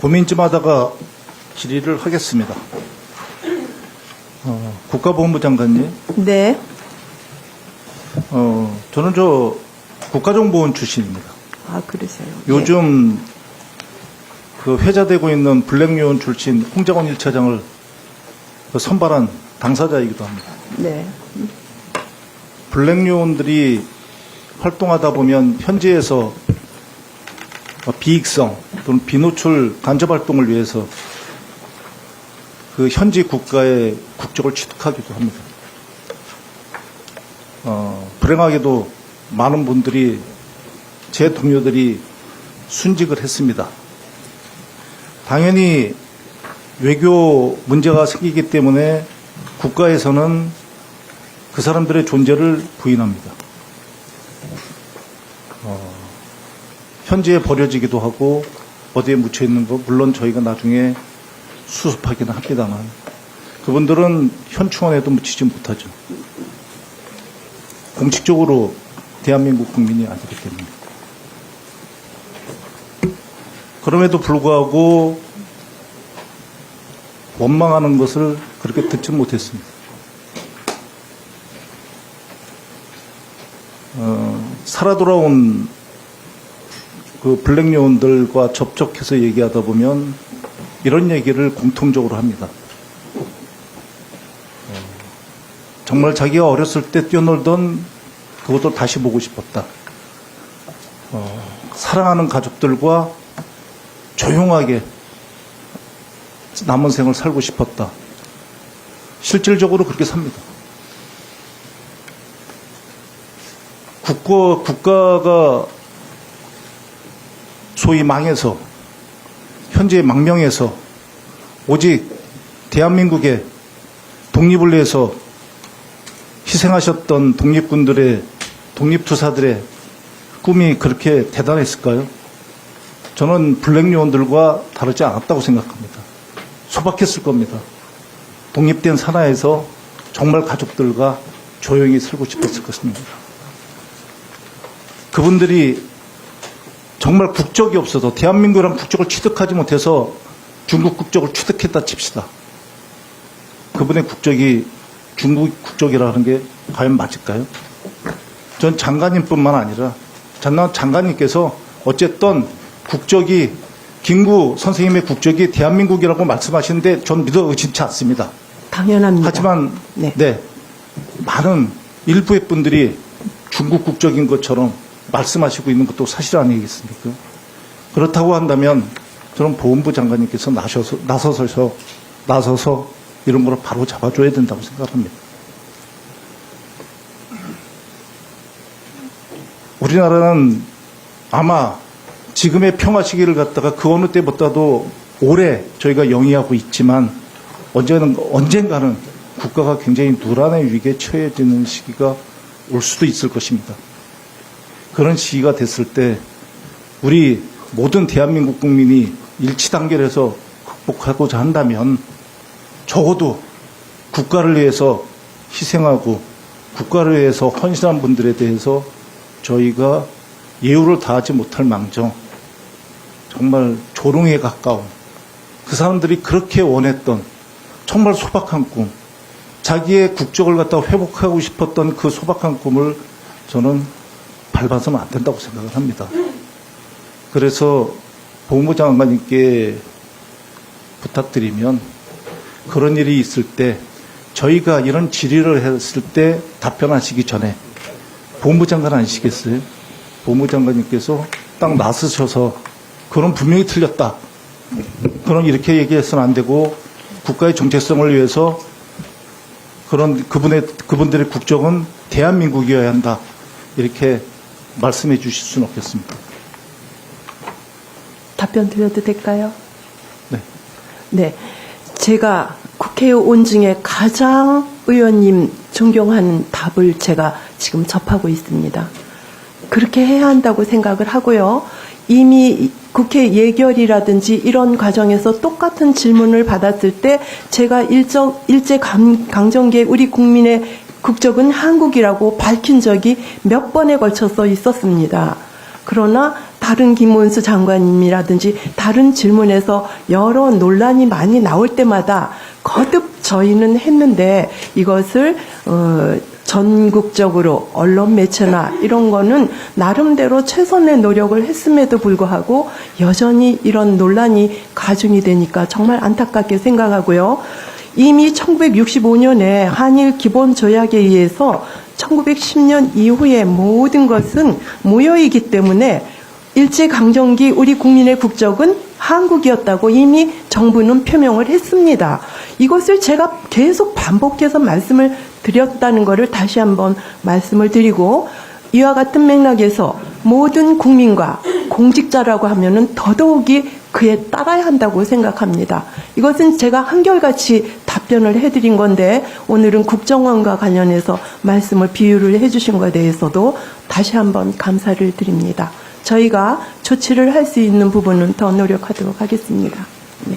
고민 좀 하다가 질의를 하겠습니다. 국가보훈부 장관님, 네. 저는 국가정보원 출신입니다. 아, 그러세요. 요즘 그 회자되고 있는 블랙요원 출신 홍장원 1차장을 선발한 당사자이기도 합니다. 네. 블랙요원들이 활동하다 보면 현지에서 비익성 또는 비노출 간접 활동을 위해서 그 현지 국가의 국적을 취득하기도 합니다. 불행하게도 많은 분들이 제 동료들이 순직을 했습니다. 당연히 외교 문제가 생기기 때문에 국가에서는 그 사람들의 존재를 부인합니다. 현지에 버려지기도 하고 어디에 묻혀 있는 거 물론 저희가 나중에 수습하기는 합니다만 그분들은 현충원에도 묻히지 못하죠. 공식적으로 대한민국 국민이 아니기 때문에. 그럼에도 불구하고 원망하는 것을 그렇게 듣지 못했습니다. 살아 돌아온 그 블랙요원들과 접촉해서 얘기하다 보면 이런 얘기를 공통적으로 합니다. 정말 자기가 어렸을 때 뛰어놀던 그것도 다시 보고 싶었다. 사랑하는 가족들과 조용하게 남은 생을 살고 싶었다. 실질적으로 그렇게 삽니다. 국가가 소위 망해서 현재 망명해서 오직 대한민국의 독립을 위해서 희생하셨던 독립군들의 독립투사들의 꿈이 그렇게 대단했을까요? 저는 블랙요원들과 다르지 않았다고 생각합니다. 소박했을 겁니다. 독립된 산하에서 정말 가족들과 조용히 살고 싶었을 것입니다. 그분들이 정말 국적이 없어서 대한민국이란 국적을 취득하지 못해서 중국 국적을 취득했다 칩시다. 그분의 국적이 중국 국적이라는 게 과연 맞을까요? 전 장관님뿐만 아니라 장관님께서 어쨌든 국적이 김구 선생님의 국적이 대한민국이라고 말씀하시는데 전 믿어 의심치 않습니다. 당연합니다. 하지만 네, 많은 일부의 분들이 중국 국적인 것처럼 말씀하시고 있는 것도 사실 아니겠습니까? 그렇다고 한다면 저는 보훈부 장관님께서 나서서 이런 걸 바로 잡아줘야 된다고 생각합니다. 우리나라는 아마 지금의 평화 시기를 갖다가 그 어느 때보다도 오래 저희가 영위하고 있지만 언젠가는 국가가 굉장히 누란의 위기에 처해지는 시기가 올 수도 있을 것입니다. 그런 시기가 됐을 때 우리 모든 대한민국 국민이 일치단결해서 극복하고자 한다면 적어도 국가를 위해서 희생하고 국가를 위해서 헌신한 분들에 대해서 저희가 예우를 다하지 못할 망정 정말 조롱에 가까운 그 사람들이 그렇게 원했던 정말 소박한 꿈 자기의 국적을 갖다가 회복하고 싶었던 그 소박한 꿈을 저는 밟아서는 안 된다고 생각을 합니다. 그래서 보훈부 장관님께 부탁드리면 그런 일이 있을 때 저희가 이런 질의를 했을 때 답변하시기 전에 보훈부 장관 아니시겠어요? 보훈부 장관님께서 딱 나서셔서 그건 분명히 틀렸다. 그런 이렇게 얘기해서는 안 되고 국가의 정체성을 위해서 그분들의 국적은 대한민국이어야 한다. 이렇게 말씀해 주실 수는 없겠습니다. 답변 드려도 될까요? 네. 네. 제가 국회의원 중에 가장 의원님 존경하는 답을 제가 지금 접하고 있습니다. 그렇게 해야 한다고 생각을 하고요. 이미 국회 예결이라든지 이런 과정에서 똑같은 질문을 받았을 때 제가 일제강점기에 우리 국민의 국적은 한국이라고 밝힌 적이 몇 번에 걸쳐서 있었습니다. 그러나 다른 김문수 장관님이라든지 다른 질문에서 여러 논란이 많이 나올 때마다 거듭 저희는 했는데 이것을 전국적으로 언론 매체나 이런 거는 나름대로 최선의 노력을 했음에도 불구하고 여전히 이런 논란이 가중이 되니까 정말 안타깝게 생각하고요. 이미 1965년에 한일 기본 조약에 의해서 1910년 이후의 모든 것은 무효이기 때문에 일제강점기 우리 국민의 국적은 한국이었다고 이미 정부는 표명을 했습니다. 이것을 제가 계속 반복해서 말씀을 드렸다는 것을 다시 한번 말씀을 드리고, 이와 같은 맥락에서 모든 국민과 공직자라고 하면은 더더욱이 그에 따라야 한다고 생각합니다. 이것은 제가 한결같이 답변을 해드린 건데 오늘은 국정원과 관련해서 말씀을 비유를 해주신 것에 대해서도 다시 한번 감사를 드립니다. 저희가 조치를 할 수 있는 부분은 더 노력하도록 하겠습니다. 네.